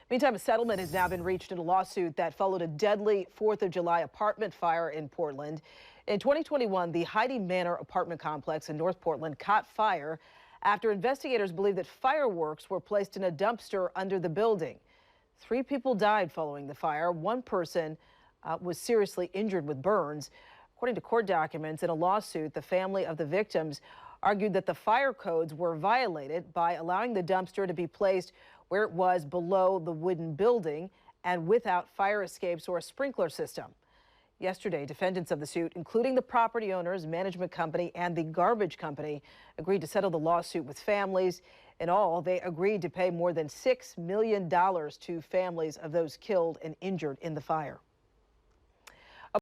Meantime, a settlement has now been reached in a lawsuit that followed a deadly 4th of July apartment fire in Portland. In 2021, the Heidi Manor apartment complex in North Portland caught fire after investigators believe that fireworks were placed in a dumpster under the building. 3 people died following the fire. One person was seriously injured with burns. According to court documents in a lawsuit, the family of the victims argued that the fire codes were violated by allowing the dumpster to be placed where it was below the wooden building and without fire escapes or a sprinkler system. Yesterday, defendants of the suit, including the property owners, management company, and the garbage company, agreed to settle the lawsuit with families. In all, they agreed to pay more than $6 million to families of those killed and injured in the fire.